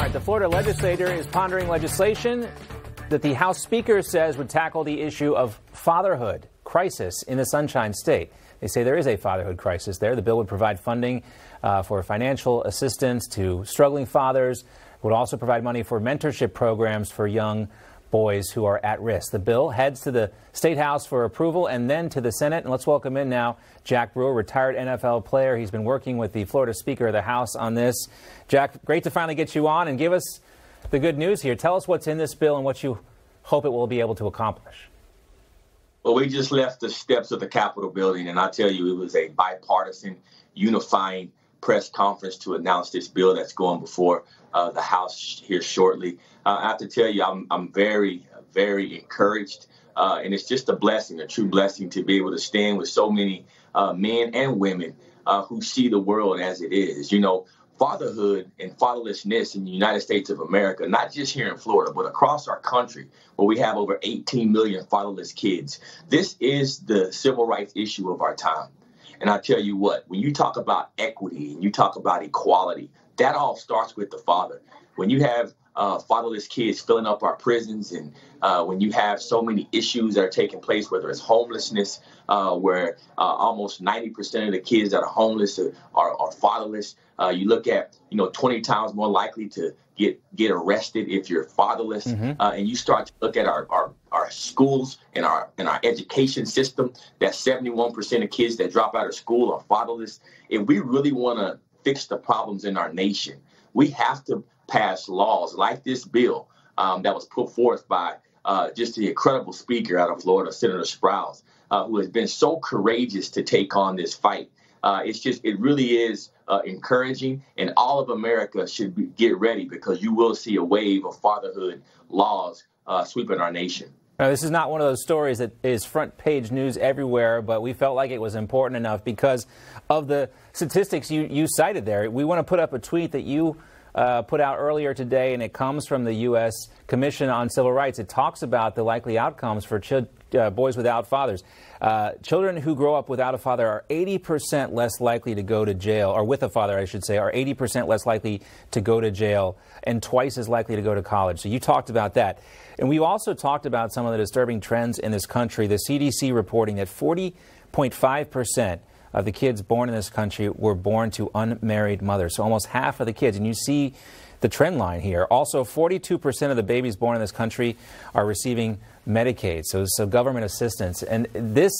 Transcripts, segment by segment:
right, the Florida legislature is pondering legislation that the House Speaker says would tackle the issue of fatherhood crisis in the Sunshine State. They say there is a fatherhood crisis there. The bill would provide funding for financial assistance to struggling fathers, would also provide money for mentorship programs for young boys who are at risk. The bill heads to the State House for approval and then to the Senate. And let's welcome in now Jack Brewer, retired NFL player. He's been working with the Florida Speaker of the House on this. Jack, great to finally get you on and give us the good news here. Tell us what's in this bill and what you hope it will be able to accomplish. Well, we just left the steps of the Capitol building, and I tell you, it was a bipartisan, unifying press conference to announce this bill that's going before the House here shortly. I have to tell you, I'm very, very encouraged, and it's just a blessing, a true blessing to be able to stand with so many men and women who see the world as it is. You know, fatherhood and fatherlessness in the United States of America, not just here in Florida, but across our country, where we have over 18 million fatherless kids. This is the civil rights issue of our time. And I tell you what, when you talk about equity and you talk about equality, that all starts with the father. When you have fatherless kids filling up our prisons, and when you have so many issues that are taking place, whether it's homelessness, where almost 90% of the kids that are homeless are fatherless. You look at, 20 times more likely to get arrested if you're fatherless. And you start to look at our schools and our education system, that 71% of kids that drop out of school are fatherless. If we really want to fix the problems in our nation, we have to pass laws like this bill that was put forth by just the incredible speaker out of Florida, Senator Sprouse, who has been so courageous to take on this fight. It really is encouraging, and all of America should get ready, because you will see a wave of fatherhood laws sweeping our nation. Now, this is not one of those stories that is front page news everywhere, but we felt like it was important enough because of the statistics you cited there. We want to put up a tweet that you put out earlier today, and it comes from the U.S. Commission on Civil Rights. It talks about the likely outcomes for boys without fathers. Children who grow up without a father are 80% less likely to go to jail, or with a father, I should say, are 80% less likely to go to jail and twice as likely to go to college. So you talked about that. And we also talked about some of the disturbing trends in this country. The CDC reporting that 40.5% of the kids born in this country were born to unmarried mothers. So almost half of the kids. And you see the trend line here. Also, 42% of the babies born in this country are receiving Medicaid, so government assistance. And this,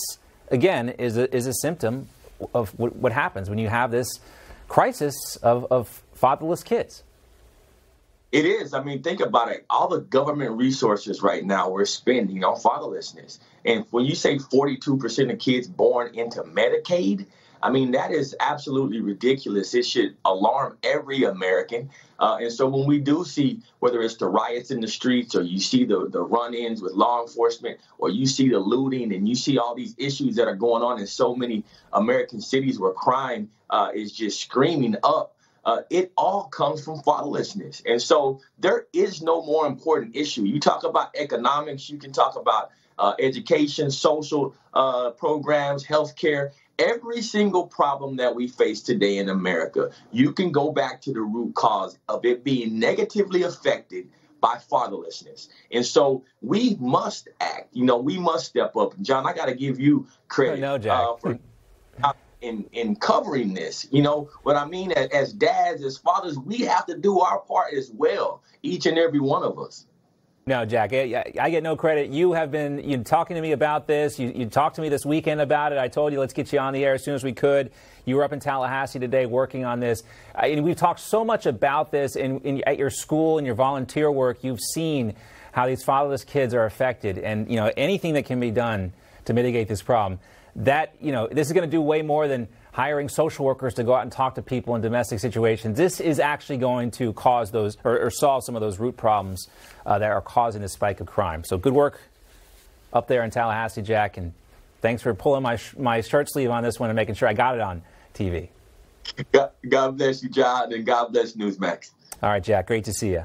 again, is a symptom of what happens when you have this crisis of fatherless kids. It is. I mean, think about it. All the government resources right now we're spending on fatherlessness. And when you say 42% of kids born into Medicaid, I mean, that is absolutely ridiculous. It should alarm every American. And so when we do see, whether it's the riots in the streets, or you see the run-ins with law enforcement, or you see the looting, and you see all these issues that are going on in so many American cities where crime is just screaming up, it all comes from fatherlessness. And so there is no more important issue. You talk about economics, you can talk about education, social programs, healthcare. Every single problem that we face today in America, you can go back to the root cause of it being negatively affected by fatherlessness. And so we must act. We must step up. John, I got to give you credit for in covering this. What I mean, as dads, as fathers, we have to do our part as well, each and every one of us. No, Jack, I get no credit. You have been talking to me about this. You talked to me this weekend about it. I told you, let's get you on the air as soon as we could. You were up in Tallahassee today working on this. And we've talked so much about this at your school and your volunteer work. You've seen how these fatherless kids are affected, and anything that can be done to mitigate this problem. This is going to do way more than hiring social workers to go out and talk to people in domestic situations. This is actually going to cause those or solve some of those root problems that are causing this spike of crime. So good work up there in Tallahassee, Jack, and thanks for pulling my shirt sleeve on this one and making sure I got it on TV. God bless you, John, and God bless Newsmax. All right, Jack, great to see you.